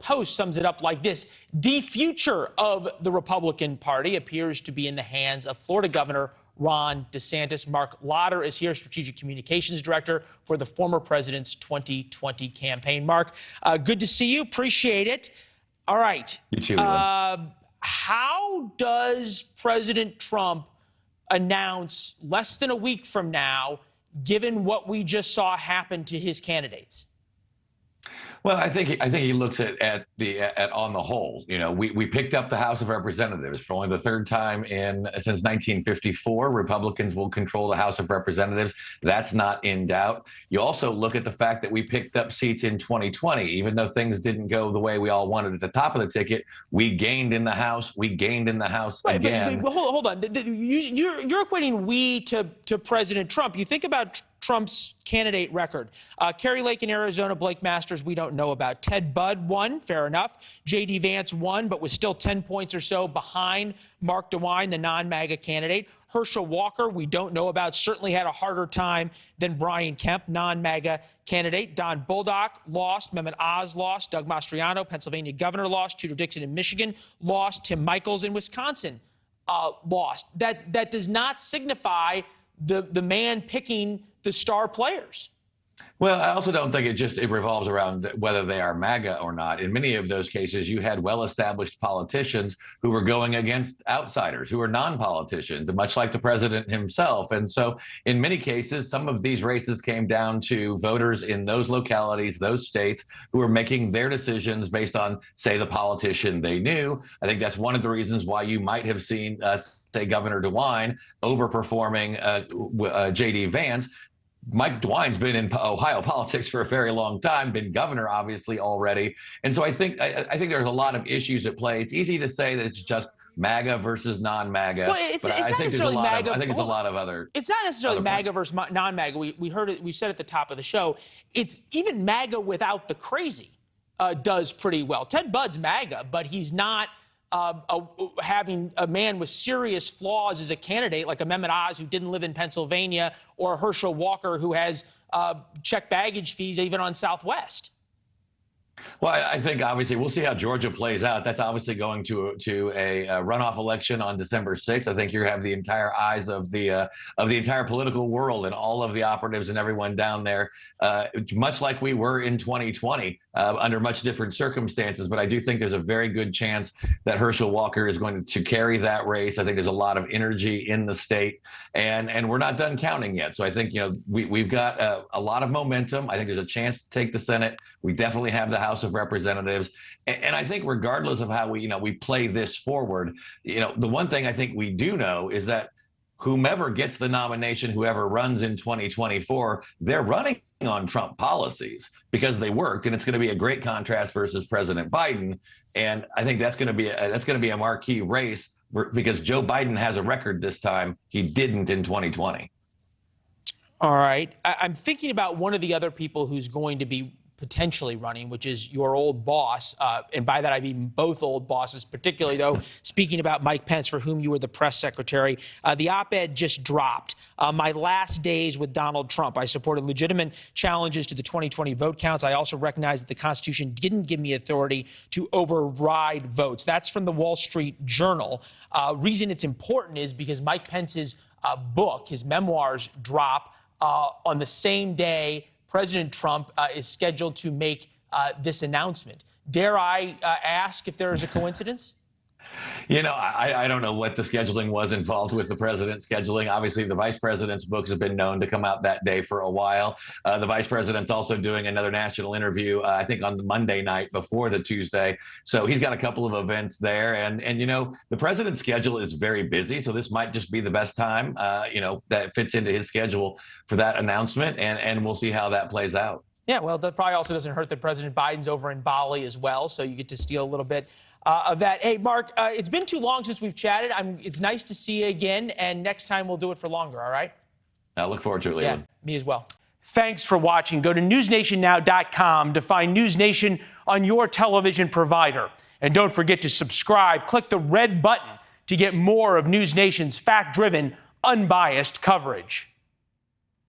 Post sums it up like this: the future of the Republican Party appears to be in the hands of Florida Governor Ron DeSantis. Marc Lotter is here, Strategic Communications Director for the former president's 2020 campaign. Marc, good to see you. Appreciate it. All right. You too, Leland. How does President Trump announce less than a week from now, given what we just saw happen to his candidates? Well, I think he looks at on the whole. You know, we picked up the House of Representatives for only the third time since 1954. Republicans will control the House of Representatives. That's not in doubt. You also look at the fact that we picked up seats in 2020, even though things didn't go the way we all wanted at the top of the ticket. We gained in the House. We gained in the House again. But hold on. You're equating we to President Trump. You think about Trump's candidate record. Kerry Lake in Arizona, Blake Masters, we don't know about. Ted Budd won, fair enough. J.D. Vance won, but was still 10 points or so behind Mark DeWine, the non-MAGA candidate. Herschel Walker, we don't know about, certainly had a harder time than Brian Kemp, non-MAGA candidate. Don Bolduc lost. Mehmet Oz lost. Doug Mastriano, Pennsylvania governor, lost. Tudor Dixon in Michigan lost. Tim Michels in Wisconsin lost. That does not signify the man picking the star players. Well, I also don't think it revolves around whether they are MAGA or not. In many of those cases, you had well-established politicians who were going against outsiders, who were non-politicians, much like the president himself. And so in many cases, some of these races came down to voters in those localities, those states, who were making their decisions based on, say, the politician they knew. I think that's one of the reasons why you might have seen, say, Governor DeWine overperforming J.D. Vance. Mike DeWine's been in Ohio politics for a very long time, been governor, obviously, already. And so I think there's a lot of issues at play. It's easy to say that it's just MAGA versus non-MAGA. Well, it's not necessarily MAGA. I think it's a lot of other. It's not necessarily MAGA versus non-MAGA. We heard it. We said at the top of the show. It's even MAGA without the crazy does pretty well. Ted Budd's MAGA, but he's not having a man with serious flaws as a candidate, like a Mehmet Oz who didn't live in Pennsylvania, or a Herschel Walker who has checked baggage fees even on Southwest. Well, I think obviously we'll see how Georgia plays out. That's obviously going to a runoff election on December 6th. I think you have the entire eyes of the entire political world and all of the operatives and everyone down there, much like we were in 2020 under much different circumstances. But I do think there's a very good chance that Herschel Walker is going to carry that race. I think there's a lot of energy in the state, and we're not done counting yet. So I think we've got a lot of momentum. I think there's a chance to take the Senate. We definitely have the House of Representatives. And I think regardless of how we play this forward, the one thing I think we do know is that whomever gets the nomination, whoever runs in 2024, they're running on Trump policies because they worked, and it's going to be a great contrast versus President Biden. And I think that's going to be a marquee race because Joe Biden has a record this time. He didn't in 2020. All right. I'm thinking about one of the other people who's going to be potentially running, which is your old boss. And by that, I mean both old bosses, particularly, though, speaking about Mike Pence, for whom you were the press secretary. The op-ed just dropped. My last days with Donald Trump. I supported legitimate challenges to the 2020 vote counts. I also recognize that the Constitution didn't give me authority to override votes. That's from the Wall Street Journal. Reason it's important is because Mike Pence's book, his memoirs, drop on the same day President Trump is scheduled to make this announcement. Dare I ask if there is a coincidence? I don't know what the scheduling was involved with the president's scheduling. Obviously, the vice president's books have been known to come out that day for a while. The vice president's also doing another national interview, I think, on the Monday night before the Tuesday. So he's got a couple of events there. And the president's schedule is very busy. So this might just be the best time, that fits into his schedule for that announcement. And we'll see how that plays out. Yeah, well, that probably also doesn't hurt that President Biden's over in Bali as well. So you get to steal a little bit of that. Hey, Marc, it's been too long since we've chatted. It's nice to see you again, and next time we'll do it for longer, all right? I look forward to it, Leland. Yeah, me as well. Thanks for watching. Go to newsnationnow.com to find NewsNation on your television provider. And don't forget to subscribe. Click the red button to get more of NewsNation's fact-driven, unbiased coverage.